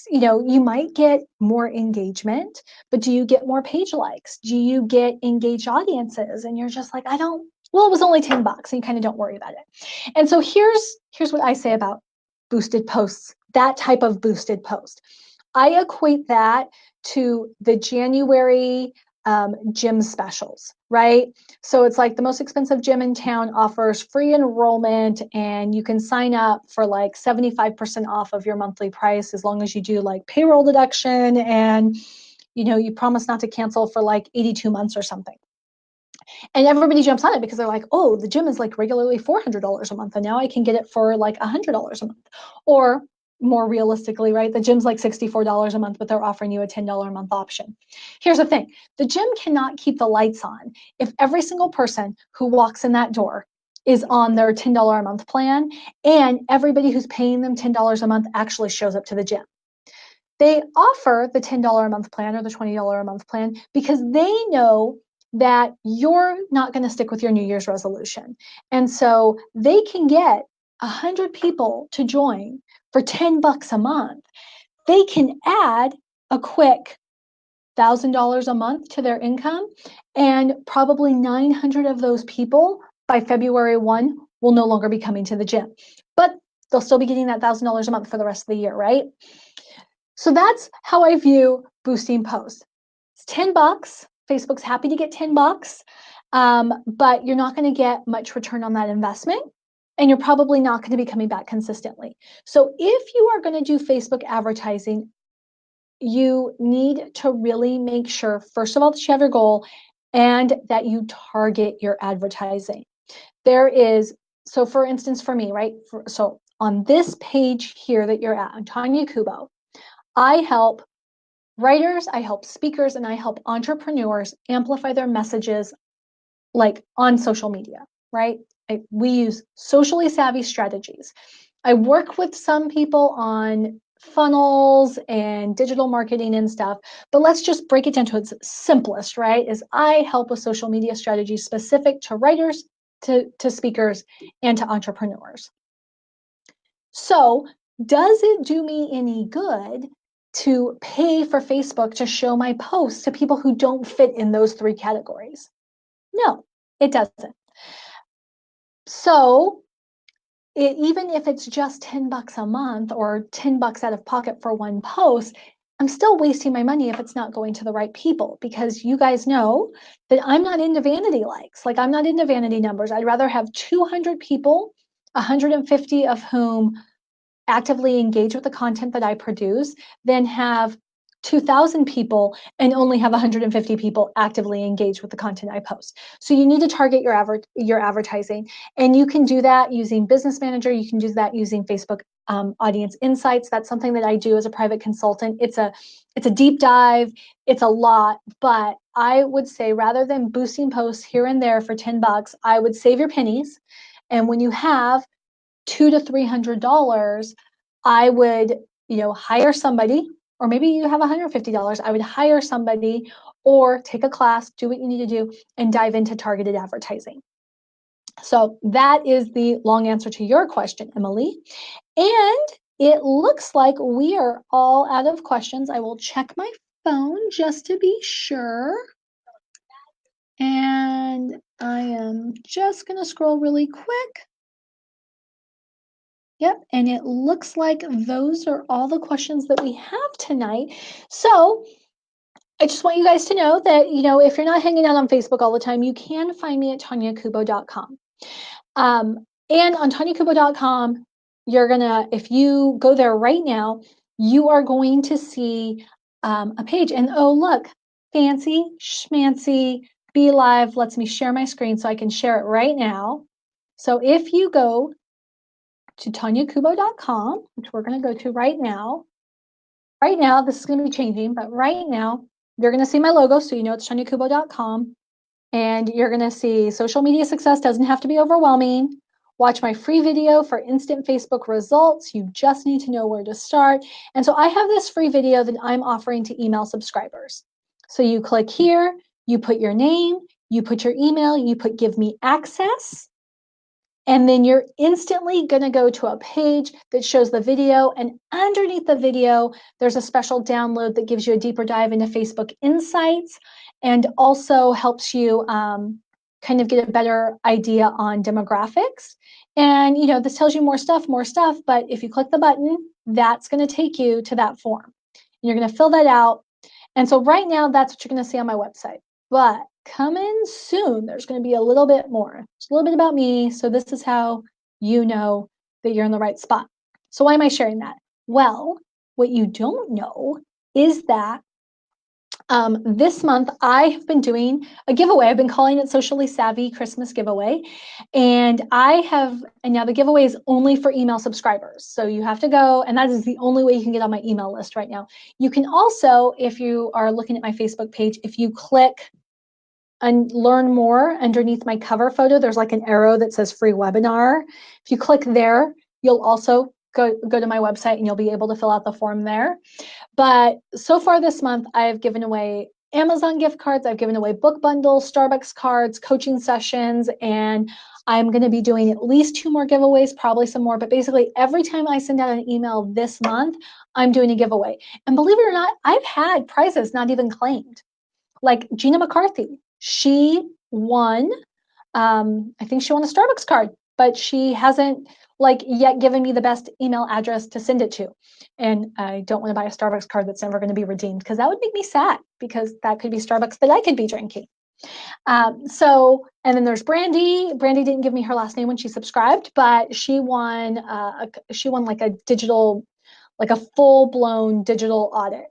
you might get more engagement, but do you get more page likes? Do you get engaged audiences? And you're just like, it was only $10 and you kind of don't worry about it. And so here's what I say about boosted posts, that type of boosted post. I equate that to the January gym specials, right? So it's like the most expensive gym in town offers free enrollment and you can sign up for like 75% off of your monthly price as long as you do like payroll deduction and you promise not to cancel for like 82 months or something. And everybody jumps on it because they're like, oh, the gym is like regularly $400 a month and now I can get it for like $100 a month. Or more realistically, right, the gym's like $64 a month, but they're offering you a $10 a month option. Here's the thing. The gym cannot keep the lights on if every single person who walks in that door is on their $10 a month plan and everybody who's paying them $10 a month actually shows up to the gym. They offer the $10 a month plan or the $20 a month plan because they know that you're not going to stick with your New Year's resolution. And so they can get 100 people to join for $10 a month. They can add a quick $1,000 a month to their income, and probably 900 of those people by February 1 will no longer be coming to the gym. But they'll still be getting that $1,000 a month for the rest of the year, right? So that's how I view boosting posts. It's $10. Facebook's happy to get $10, but you're not going to get much return on that investment, and you're probably not going to be coming back consistently. So if you are going to do Facebook advertising, you need to really make sure, first of all, that you have your goal and that you target your advertising. So for instance, for me, right? So on this page here that you're at, I'm Tanya Kubo, I help writers, I help speakers, and I help entrepreneurs amplify their messages like on social media, right? We use socially savvy strategies. I work with some people on funnels and digital marketing and stuff, but let's just break it down to its simplest, right? Is I help with social media strategies specific to writers, to speakers, and to entrepreneurs. So does it do me any good to pay for Facebook to show my posts to people who don't fit in those 3 categories? No, it doesn't. So even if it's just $10 a month or $10 out of pocket for one post, I'm still wasting my money if it's not going to the right people, because you guys know that I'm not into vanity likes. Like, I'm not into vanity numbers. I'd rather have 200 people, 150 of whom actively engage with the content that I produce, than have 2,000 people and only have 150 people actively engage with the content I post. So you need to target your advertising, and you can do that using Business Manager. You can do that using Facebook Audience Insights. That's something that I do as a private consultant. It's a deep dive. It's a lot, but I would say, rather than boosting posts here and there for $10, I would save your pennies. And when you have $200 to $300, I would, hire somebody, or maybe you have $150. I would hire somebody or take a class, do what you need to do, and dive into targeted advertising. So that is the long answer to your question, Emily. And it looks like we are all out of questions. I will check my phone just to be sure. And I am just going to scroll really quick. Yep, and it looks like those are all the questions that we have tonight. So I just want you guys to know that, if you're not hanging out on Facebook all the time, you can find me at TanyaKubo.com. And on TanyaKubo.com, if you go there right now, you are going to see a page. And oh, look, fancy schmancy, Be Live lets me share my screen so I can share it right now. So if you go to TanyaKubo.com, which we're going to go to right now. Right now, this is going to be changing, but right now, you're going to see my logo, so you know it's TanyaKubo.com. And you're going to see social media success doesn't have to be overwhelming. Watch my free video for instant Facebook results. You just need to know where to start. And so I have this free video that I'm offering to email subscribers. So you click here, you put your name, you put your email, you put give me access. And then you're instantly going to go to a page that shows the video. And underneath the video, there's a special download that gives you a deeper dive into Facebook Insights, and also helps you kind of get a better idea on demographics. And, this tells you more stuff, but if you click the button, that's going to take you to that form. And you're going to fill that out. And so right now, that's what you're going to see on my website. But coming soon, there's going to be a little bit more. It's a little bit about me. So this is how you know that you're in the right spot. So why am I sharing that? Well, what you don't know is that this month I have been doing a giveaway. I've been calling it Socially Savvy Christmas Giveaway. And now the giveaway is only for email subscribers. So you have to go, and that is the only way you can get on my email list right now. You can also, if you are looking at my Facebook page, if you click and learn more underneath my cover photo, there's like an arrow that says free webinar. If you click there, you'll also go to my website and you'll be able to fill out the form there. But so far this month, I've given away Amazon gift cards, I've given away book bundles, Starbucks cards, coaching sessions, and I'm going to be doing at least 2 more giveaways, probably some more. But basically, every time I send out an email this month, I'm doing a giveaway. And believe it or not, I've had prizes not even claimed. Like Gina McCarthy, she won, I think she won a Starbucks card, but she hasn't yet given me the best email address to send it to. And I don't want to buy a Starbucks card that's never going to be redeemed, because that would make me sad, because that could be Starbucks that I could be drinking. And then there's Brandy. Brandy didn't give me her last name when she subscribed, but she won like a digital, like a full-blown digital audit.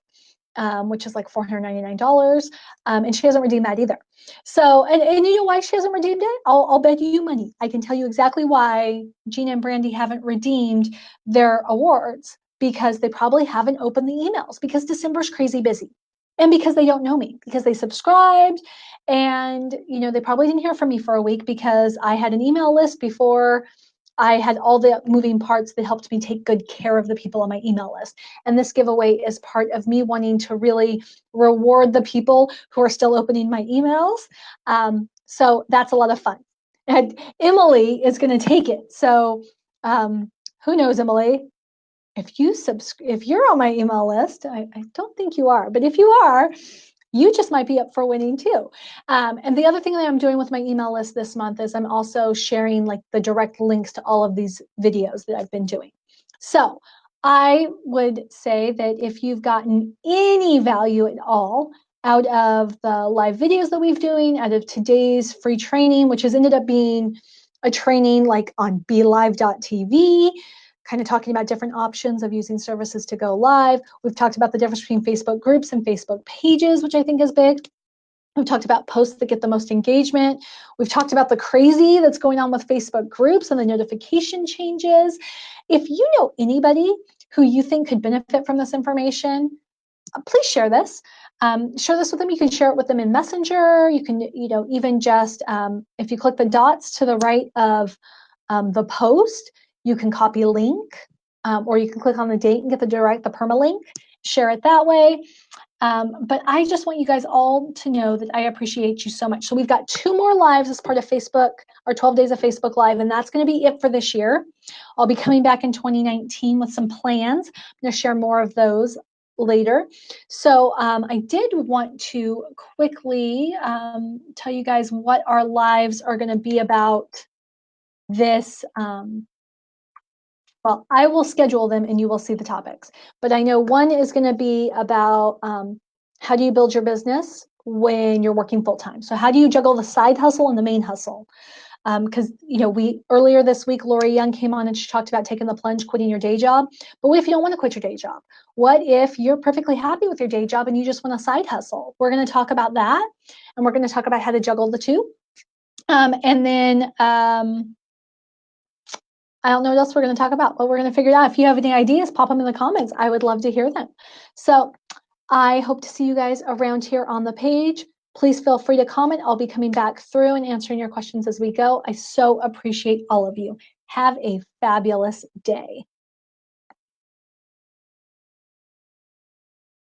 Which is like $499, and she hasn't redeemed that either. So, and you know why she hasn't redeemed it? I'll bet you money. I can tell you exactly why Gina and Brandy haven't redeemed their awards, because they probably haven't opened the emails, because December's crazy busy, and because they don't know me, because they subscribed, and they probably didn't hear from me for a week, because I had an email list before I had all the moving parts that helped me take good care of the people on my email list. And this giveaway is part of me wanting to really reward the people who are still opening my emails. So that's a lot of fun. And Emily is going to take it. So who knows, Emily? If you're on my email list, I don't think you are, but if you are, you just might be up for winning too. And the other thing that I'm doing with my email list this month is I'm also sharing like the direct links to all of these videos that I've been doing. So I would say that if you've gotten any value at all out of the live videos that we've doing, out of today's free training, which has ended up being a training like on BeLive.tv, kind of talking about different options of using services to go live. We've talked about the difference between Facebook groups and Facebook pages, which I think is big. We've talked about posts that get the most engagement. We've talked about the crazy that's going on with Facebook groups and the notification changes. If you know anybody who you think could benefit from this information, please share this. Share this with them. You can share it with them in Messenger. You can, even just if you click the dots to the right of the post, you can copy a link, or you can click on the date and get the permalink. Share it that way. But I just want you guys all to know that I appreciate you so much. So we've got 2 more lives as part of Facebook, our 12 days of Facebook Live, and that's going to be it for this year. I'll be coming back in 2019 with some plans. I'm going to share more of those later. So I did want to quickly tell you guys what our lives are going to be about this. Well, I will schedule them and you will see the topics. But I know one is going to be about how do you build your business when you're working full time? So how do you juggle the side hustle and the main hustle? Because we earlier this week, Lori Young came on and she talked about taking the plunge, quitting your day job. But what if you don't want to quit your day job? What if you're perfectly happy with your day job and you just want a side hustle? We're going to talk about that, and we're going to talk about how to juggle the two. And then I don't know what else we're going to talk about, but we're going to figure it out. If you have any ideas, pop them in the comments. I would love to hear them. So I hope to see you guys around here on the page. Please feel free to comment. I'll be coming back through and answering your questions as we go. I so appreciate all of you. Have a fabulous day.